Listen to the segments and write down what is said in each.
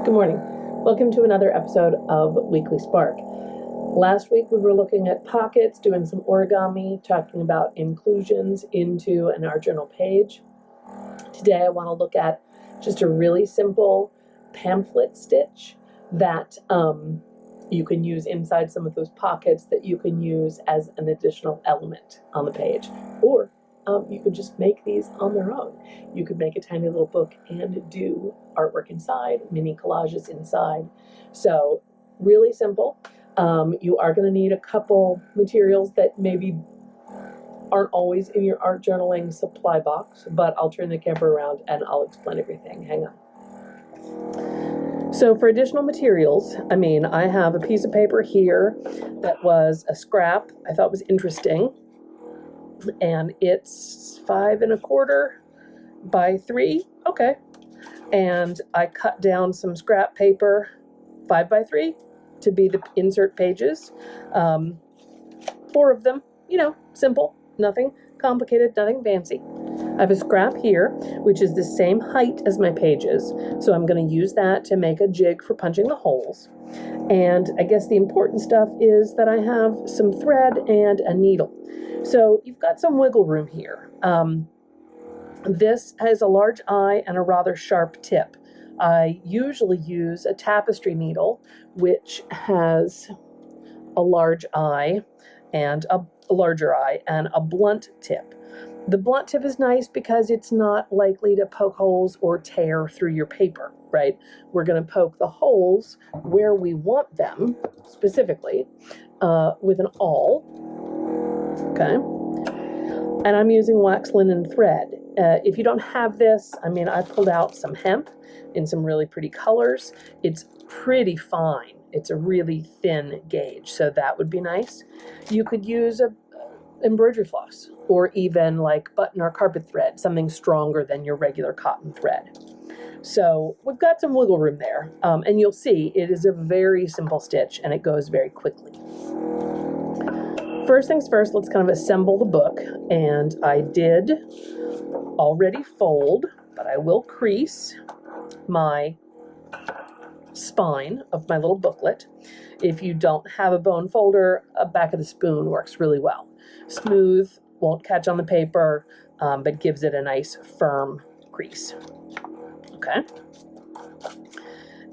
Good morning. Welcome to another episode of Weekly Spark. Last week we were looking at pockets, doing some origami, talking about inclusions into an art journal page. Today I want to look at just a really simple pamphlet stitch that you can use inside some of those pockets that you can use as an additional element on the page. Or you could just make these on their own. You could make a tiny little book and do artwork inside, mini collages inside. So really simple. You are going to need a couple materials that maybe aren't always in your art journaling supply box, but I'll turn the camera around and I'll explain everything. Hang on. So for additional materials, I have a piece of paper here that was a scrap I thought was interesting, and it's 5 1/4 by 3. Okay. And I cut down some scrap paper, 5 by 3, to be the insert pages. 4 of them, simple, nothing complicated, nothing fancy. I have a scrap here, which is the same height as my pages. So I'm going to use that to make a jig for punching the holes. And I guess the important stuff is that I have some thread and a needle. So you've got some wiggle room here. This has a large eye and a rather sharp tip. I usually use a tapestry needle, which has a large eye and a larger eye and a blunt tip. The blunt tip is nice because it's not likely to poke holes or tear through your paper, right? We're going to poke the holes where we want them, specifically, with an awl, okay? And I'm using wax linen thread. If you don't have this, I pulled out some hemp in some really pretty colors. It's pretty fine. It's a really thin gauge, so that would be nice. You could use a embroidery floss, or even like button or carpet thread, something stronger than your regular cotton thread. So we've got some wiggle room there, and you'll see it is a very simple stitch and it goes very quickly. First things first, let's kind of assemble the book, and I did already fold, but I will crease my spine of my little booklet. If you don't have a bone folder, a back of the spoon works really well. Smooth, won't catch on the paper, but gives it a nice firm crease. Okay.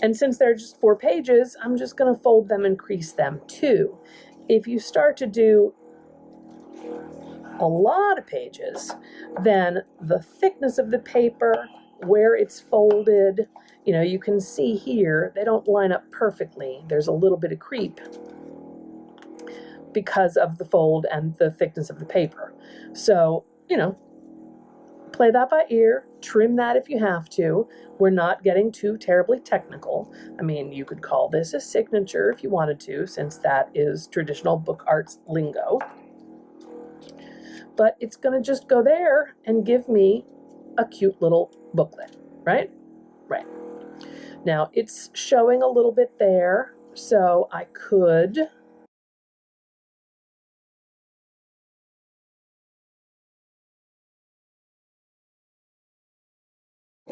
And since they're just 4 pages, I'm just going to fold them and crease them too. If you start to do a lot of pages, then the thickness of the paper, where it's folded, you can see here, they don't line up perfectly. There's a little bit of creep because of the fold and the thickness of the paper. So, play that by ear, trim that if you have to. We're not getting too terribly technical. You could call this a signature if you wanted to, since that is traditional book arts lingo. But it's going to just go there and give me a cute little booklet, right? Right. Now, it's showing a little bit there, so I could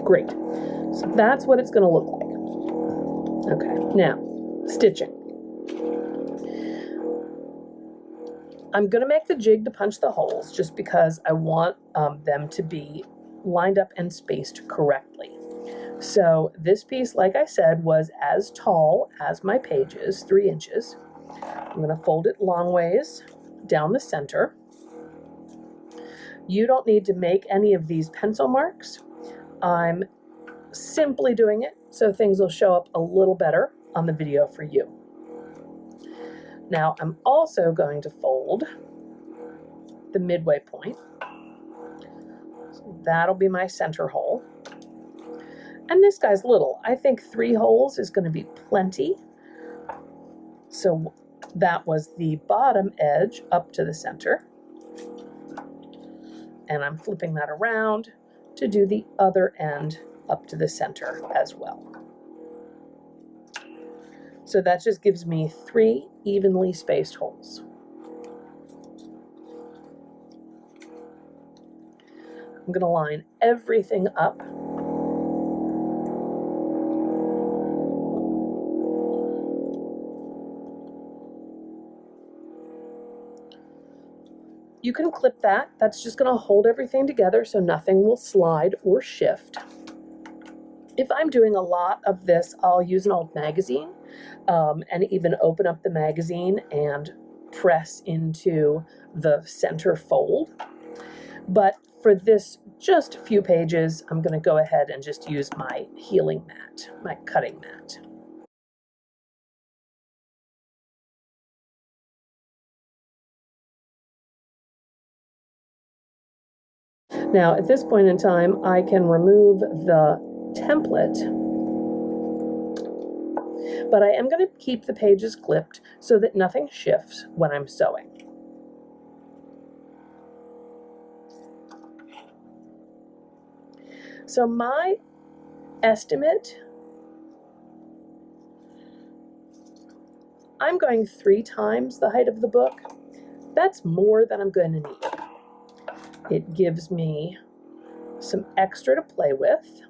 great. So that's what it's going to look like. Okay, now, stitching. I'm going to make the jig to punch the holes just because I want them to be lined up and spaced correctly. So this piece, like I said, was as tall as my pages, 3 inches. I'm going to fold it long ways down the center. You don't need to make any of these pencil marks. I'm simply doing it so things will show up a little better on the video for you. Now I'm also going to fold the midway point. So that'll be my center hole. And this guy's little. I think 3 holes is going to be plenty. So that was the bottom edge up to the center. And I'm flipping that around to do the other end up to the center as well. So that just gives me 3 evenly spaced holes. I'm going to line everything up you can clip that. That's just going to hold everything together so nothing will slide or shift. If I'm doing a lot of this, I'll use an old magazine and even open up the magazine and press into the center fold. But for this just a few pages, I'm going to go ahead and just use my healing mat, my cutting mat. Now, at this point in time, I can remove the template, but I am going to keep the pages clipped so that nothing shifts when I'm sewing. So my estimate, I'm going 3 times the height of the book. That's more than I'm going to need. It gives me some extra to play with,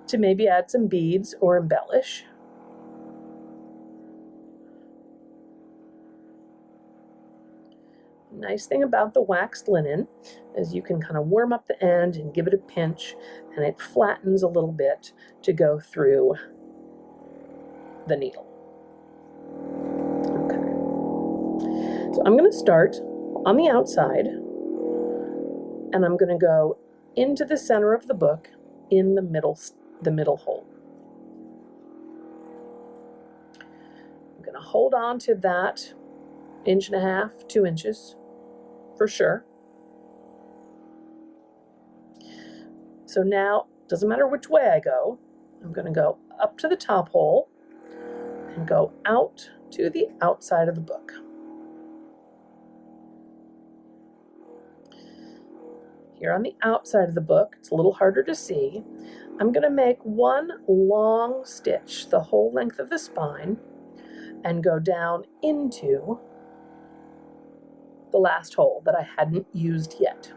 to maybe add some beads or embellish. Nice thing about the waxed linen is you can kind of warm up the end and give it a pinch, and it flattens a little bit to go through the needle. Okay. So I'm going to start on the outside, and I'm going to go into the center of the book in the middle hole. I'm going to hold on to that 1.5 to 2 inches for sure. So now, doesn't matter which way I go, I'm going to go up to the top hole and go out to the outside of the book. Here on the outside of the book, it's a little harder to see, I'm going to make one long stitch the whole length of the spine and go down into the last hole that I hadn't used yet.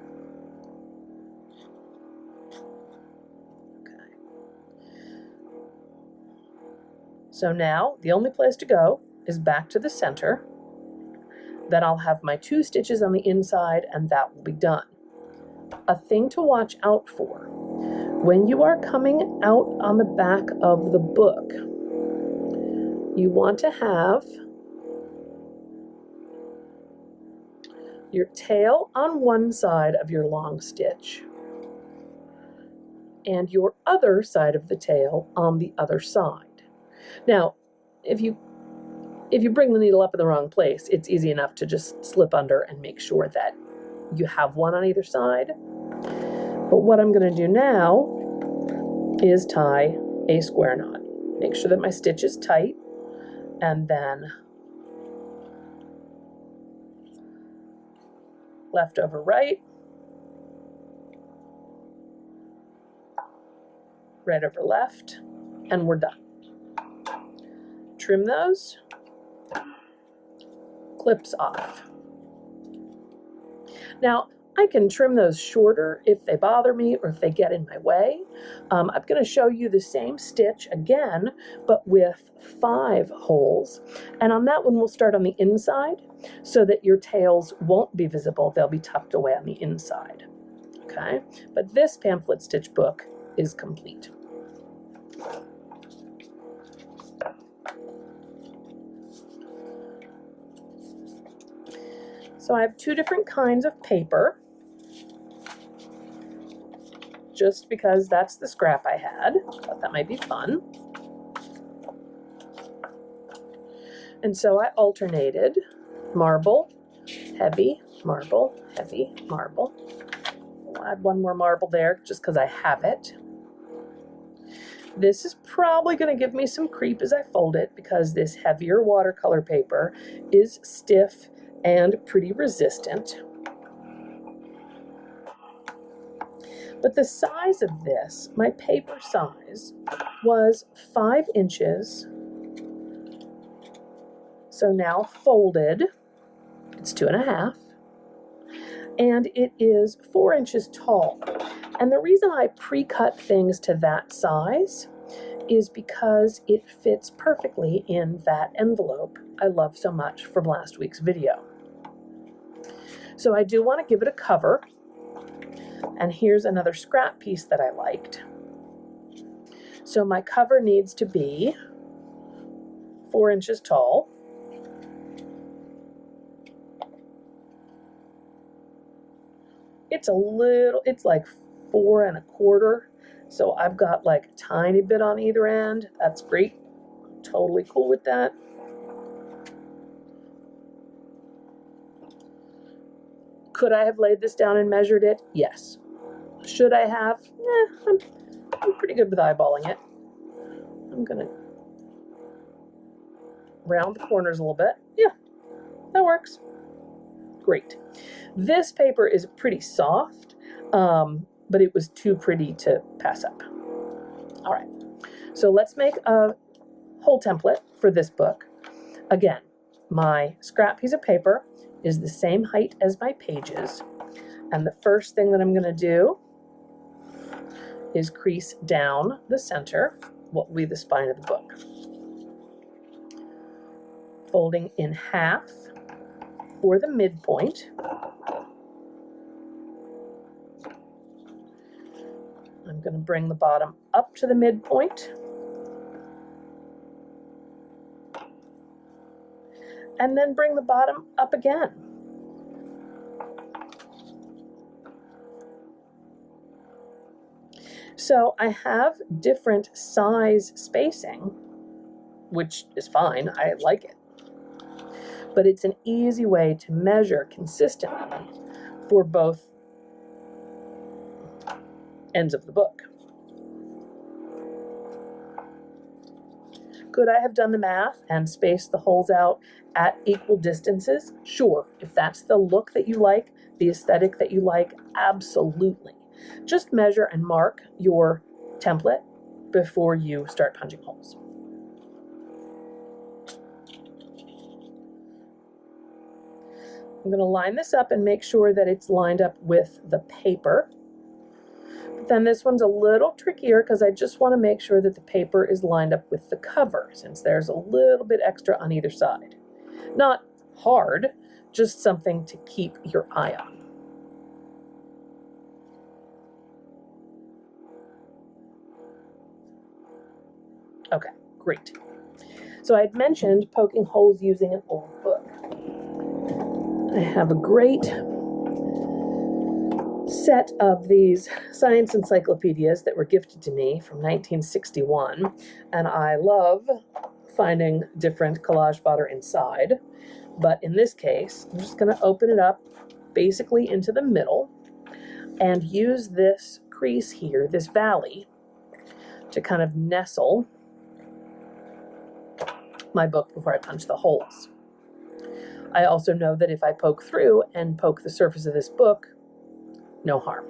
Okay. So now the only place to go is back to the center. Then I'll have my 2 stitches on the inside and that will be done. A thing to watch out for: when you are coming out on the back of the book, you want to have your tail on one side of your long stitch and your other side of the tail on the other side. Now, if you bring the needle up in the wrong place, it's easy enough to just slip under and make sure that you have one on either side. But what I'm going to do now is tie a square knot. Make sure that my stitch is tight, and then left over right, right over left, and we're done. Trim those, clips off. Now, I can trim those shorter if they bother me or if they get in my way. I'm going to show you the same stitch again, but with 5 holes. And on that one, we'll start on the inside so that your tails won't be visible. They'll be tucked away on the inside. Okay? But this pamphlet stitch book is complete. So I have 2 different kinds of paper, just because that's the scrap I had. Thought that might be fun. And so I alternated marble, heavy, marble, heavy, marble. I'll add one more marble there just because I have it. This is probably going to give me some creep as I fold it because this heavier watercolor paper is stiff and pretty resistant. But the size of this, my paper size, was 5 inches. So now folded, it's 2.5, and it is 4 inches tall. And the reason I pre-cut things to that size is because it fits perfectly in that envelope I love so much from last week's video. So I do want to give it a cover. And here's another scrap piece that I liked. So my cover needs to be 4 inches tall. It's like 4 1/4. So I've got like a tiny bit on either end. That's great. Totally cool with that. Could I have laid this down and measured it? Yes. Should I have? I'm pretty good with eyeballing it. I'm gonna round the corners a little bit. Yeah, that works. Great. This paper is pretty soft, but it was too pretty to pass up. All right, so let's make a whole template for this book. Again, my scrap piece of paper is the same height as my pages. And the first thing that I'm going to do is crease down the center, what will be the spine of the book. Folding in half for the midpoint. I'm going to bring the bottom up to the midpoint. And then bring the bottom up again. So I have different size spacing, which is fine, I like it. But it's an easy way to measure consistently for both ends of the book. Could I have done the math and spaced the holes out at equal distances? Sure, if that's the look that you like, the aesthetic that you like, absolutely. Just measure and mark your template before you start punching holes. I'm going to line this up and make sure that it's lined up with the paper. But then this one's a little trickier because I just want to make sure that the paper is lined up with the cover, since there's a little bit extra on either side. Not hard, just something to keep your eye on. Okay, great. So I had mentioned poking holes using an old book. I have a great set of these science encyclopedias that were gifted to me from 1961, and I love finding different collage fodder inside. But in this case, I'm just going to open it up basically into the middle and use this crease here, this valley, to kind of nestle my book before I punch the holes. I also know that if I poke through and poke the surface of this book, no harm.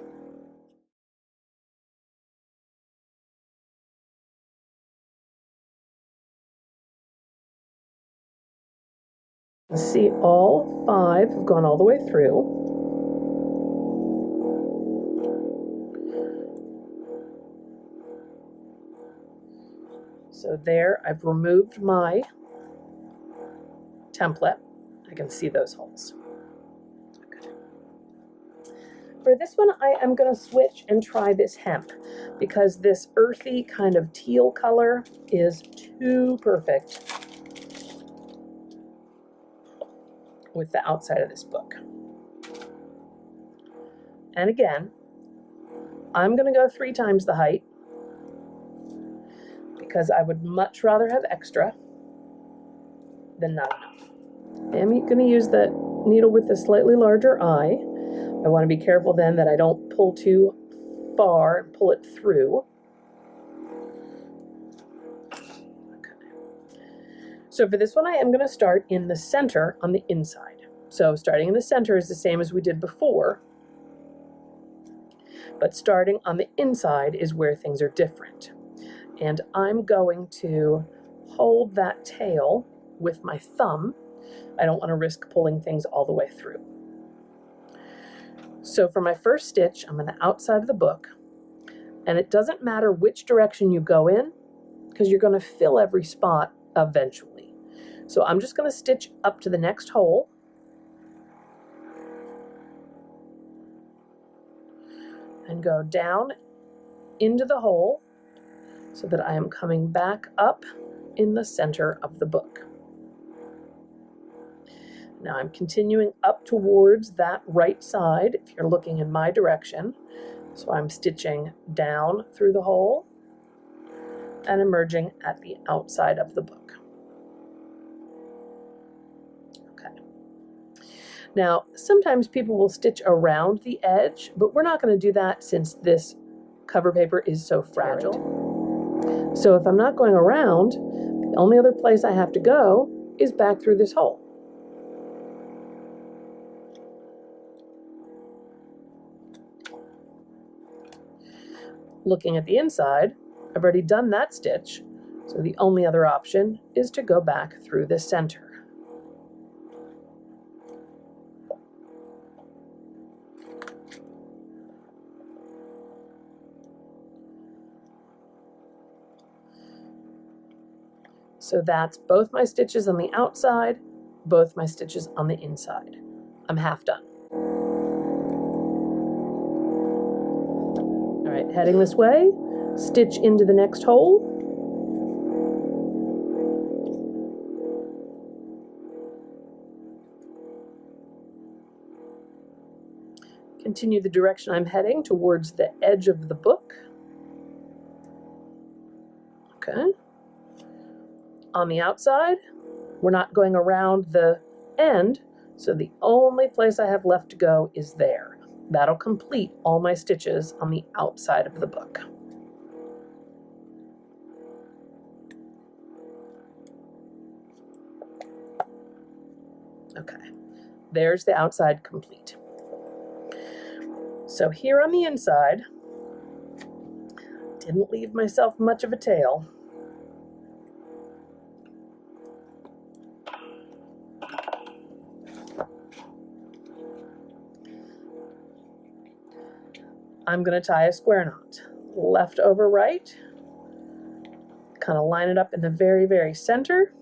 See, all 5 have gone all the way through. So there, I've removed my template. I can see those holes. Good. For this one, I am going to switch and try this hemp because this earthy kind of teal color is too perfect with the outside of this book. And again, I'm going to go 3 times the height because I would much rather have extra than not enough. I'm going to use the needle with the slightly larger eye. I want to be careful then that I don't pull too far and pull it through. Okay. So for this one, I am going to start in the center on the inside. So starting in the center is the same as we did before, but starting on the inside is where things are different. And I'm going to hold that tail with my thumb. I don't want to risk pulling things all the way through. So for my first stitch, I'm on the outside of the book, and it doesn't matter which direction you go in because you're going to fill every spot eventually. So I'm just going to stitch up to the next hole. and go down into the hole so that I am coming back up in the center of the book. Now I'm continuing up towards that right side if you're looking in my direction. So I'm stitching down through the hole and emerging at the outside of the book. Okay. Now, sometimes people will stitch around the edge, but we're not going to do that since this cover paper is so fragile. So if I'm not going around, the only other place I have to go is back through this hole. Looking at the inside, I've already done that stitch, so the only other option is to go back through the center. So that's both my stitches on the outside, both my stitches on the inside. I'm half done. All right, heading this way, stitch into the next hole. Continue the direction I'm heading towards the edge of the book. Okay. On the outside, we're not going around the end, so the only place I have left to go is there. That'll complete all my stitches on the outside of the book. Okay, there's the outside complete. So here on the inside, didn't leave myself much of a tail. I'm going to tie a square knot, left over right, kind of line it up in the very, very center.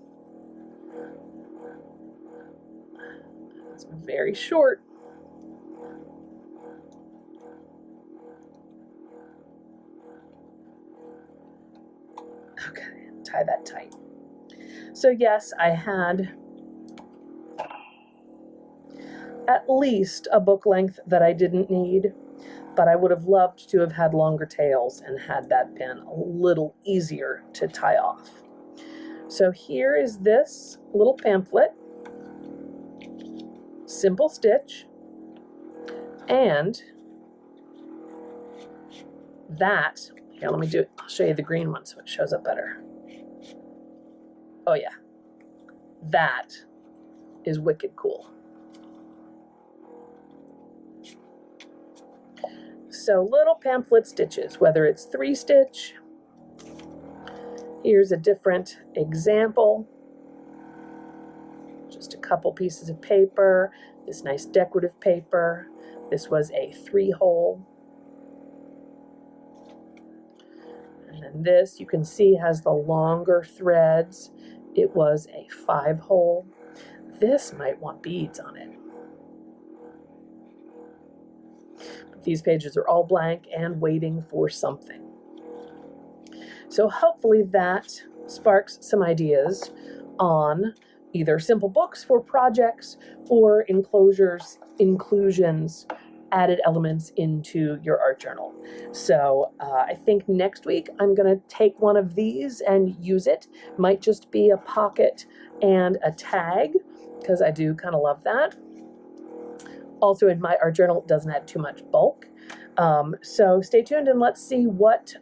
It's very short. Okay, tie that tight. So yes, I had at least a book length that I didn't need, but I would have loved to have had longer tails and had that been a little easier to tie off. So here is this little pamphlet, simple stitch, and that, here, let me do it, I'll show you the green one so it shows up better. Oh yeah, that is wicked cool. So little pamphlet stitches, whether it's 3-stitch, here's a different example, just a couple pieces of paper, this nice decorative paper, this was a 3-hole, and then this you can see has the longer threads, it was a 5-hole, this might want beads on it. These pages are all blank and waiting for something. So hopefully that sparks some ideas on either simple books for projects or enclosures, inclusions, added elements into your art journal. So I think next week I'm going to take one of these and use it. Might just be a pocket and a tag, because I do kind of love that. Also in my art journal, it doesn't have too much bulk. So stay tuned and let's see what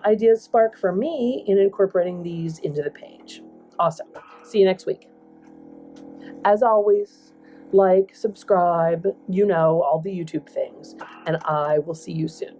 ideas spark for me in incorporating these into the page. Awesome. See you next week. As always, like, subscribe, you know, all the YouTube things, and I will see you soon.